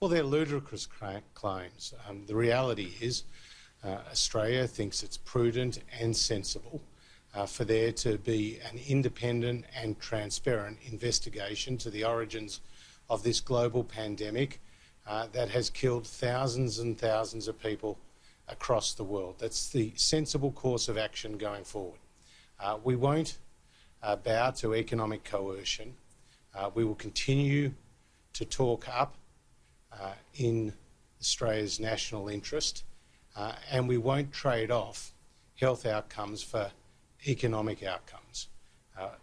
Well, they're ludicrous claims. The reality is Australia thinks it's prudent and sensible for there to be an independent and transparent investigation to the origins of this global pandemic that has killed thousands and thousands of people across the world. That's the sensible course of action going forward. We won't bow to economic coercion. We will continue to talk up in Australia's national interest, and we won't trade off health outcomes for economic outcomes.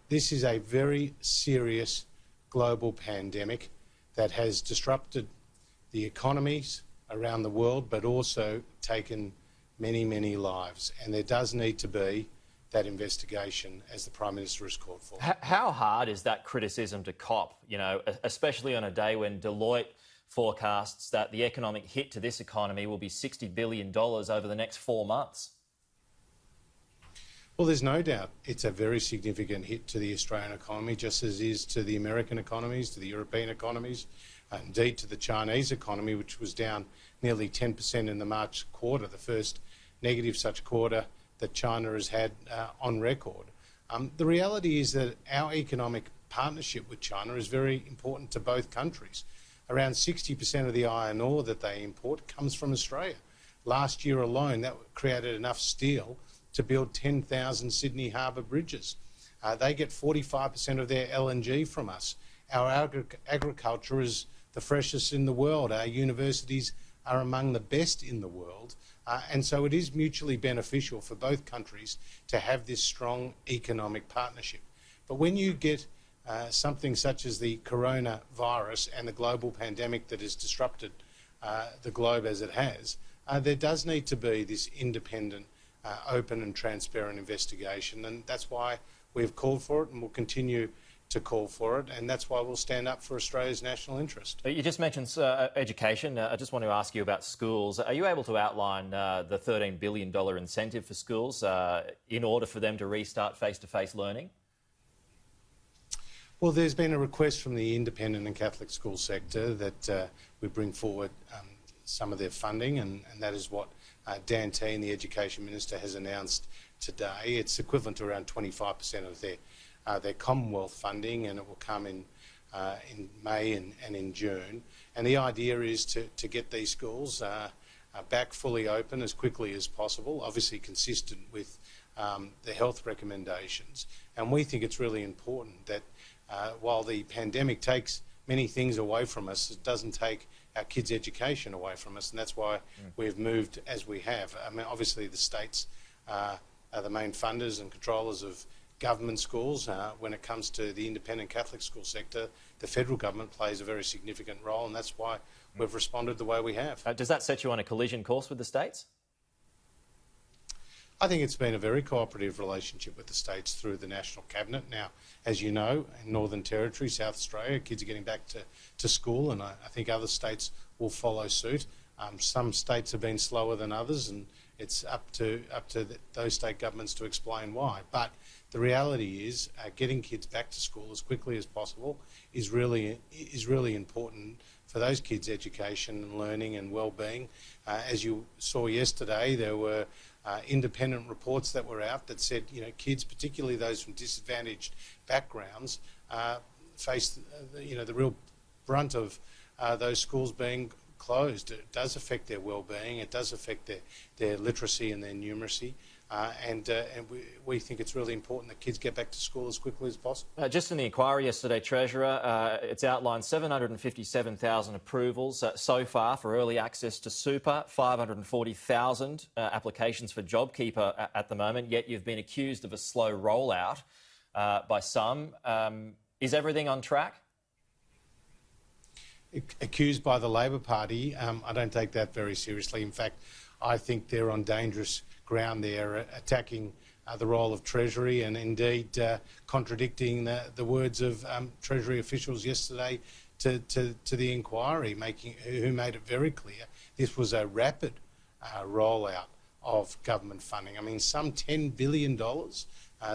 This is a very serious global pandemic that has disrupted the economies around the world, but also taken many, many lives. And there does need to be that investigation, as the Prime Minister has called for. How hard is that criticism to cop, especially on a day when Deloitte forecasts that the economic hit to this economy will be $60 billion over the next 4 months? Well, there's no doubt it's a very significant hit to the Australian economy, just as it is to the American economies, to the European economies, indeed to the Chinese economy, which was down nearly 10% in the March quarter, the first negative such quarter that China has had on record. The reality is that our economic partnership with China is very important to both countries. Around 60% of the iron ore that they import comes from Australia. Last year alone, that created enough steel to build 10,000 Sydney Harbour bridges. They get 45% of their LNG from us. Our agriculture is the freshest in the world. Our universities are among the best in the world. And so it is mutually beneficial for both countries to have this strong economic partnership. But when you get something such as the coronavirus and the global pandemic that has disrupted the globe as it has, there does need to be this independent, open and transparent investigation, and that's why we've called for it and will continue to call for it, and that's why we'll stand up for Australia's national interest. You just mentioned education. I just want to ask you about schools. Are you able to outline the $13 billion incentive for schools in order for them to restart face-to-face learning? Well, there's been a request from the independent and Catholic school sector that we bring forward some of their funding, and that is what Dan Tehan, the Education Minister, has announced today. It's equivalent to around 25% of their Commonwealth funding, and it will come in May and in June. And the idea is to get these schools back fully open as quickly as possible, obviously consistent with the health recommendations. And we think it's really important that while the pandemic takes many things away from us, it doesn't take our kids' education away from us, and that's why we've moved as we have. I mean, obviously the states are the main funders and controllers of government schools. When it comes to the independent Catholic school sector, the federal government plays a very significant role, and that's why we've responded the way we have. Does that set you on a collision course with the states? I think it's been a very cooperative relationship with the states through the National Cabinet. Now, as you know, in Northern Territory, South Australia, kids are getting back to school, and I think other states will follow suit. Some states have been slower than others, and it's up to those state governments to explain why. But the reality is getting kids back to school as quickly as possible is really important for those kids' education and learning and well-being. As you saw yesterday, there were independent reports that were out that said, kids, particularly those from disadvantaged backgrounds, face the real brunt of those schools being closed. It does affect their well-being. It does affect their literacy and their numeracy. And we think it's really important that kids get back to school as quickly as possible. Just in the inquiry yesterday, Treasurer, it's outlined 757,000 approvals so far for early access to super, 540,000 applications for JobKeeper at the moment, yet you've been accused of a slow rollout by some. Is everything on track? Accused by the Labor Party, I don't take that very seriously. In fact, I think they're on dangerous ground there, attacking the role of Treasury and indeed contradicting the words of Treasury officials yesterday to the inquiry, who made it very clear this was a rapid rollout of government funding. I mean, some $10 billion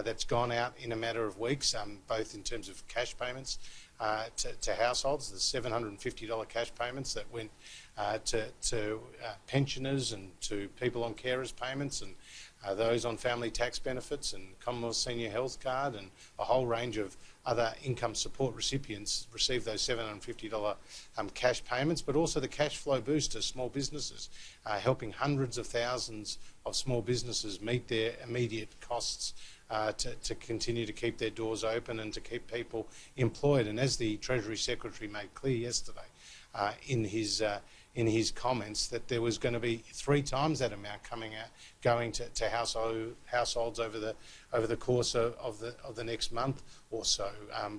that's gone out in a matter of weeks, both in terms of cash payments to households, the $750 cash payments that went to pensioners and to people on carers payments and those on family tax benefits and Commonwealth Senior Health Card, and a whole range of other income support recipients received those $750 cash payments, but also the cash flow boost to small businesses, helping hundreds of thousands of small businesses meet their immediate costs to continue to keep their doors open and to keep people employed. And as the Treasury Secretary made clear yesterday in his comments, that there was going to be 3 times that amount going to households over the course of the next month or so,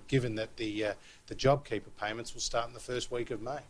given that the JobKeeper payments will start in the first week of May.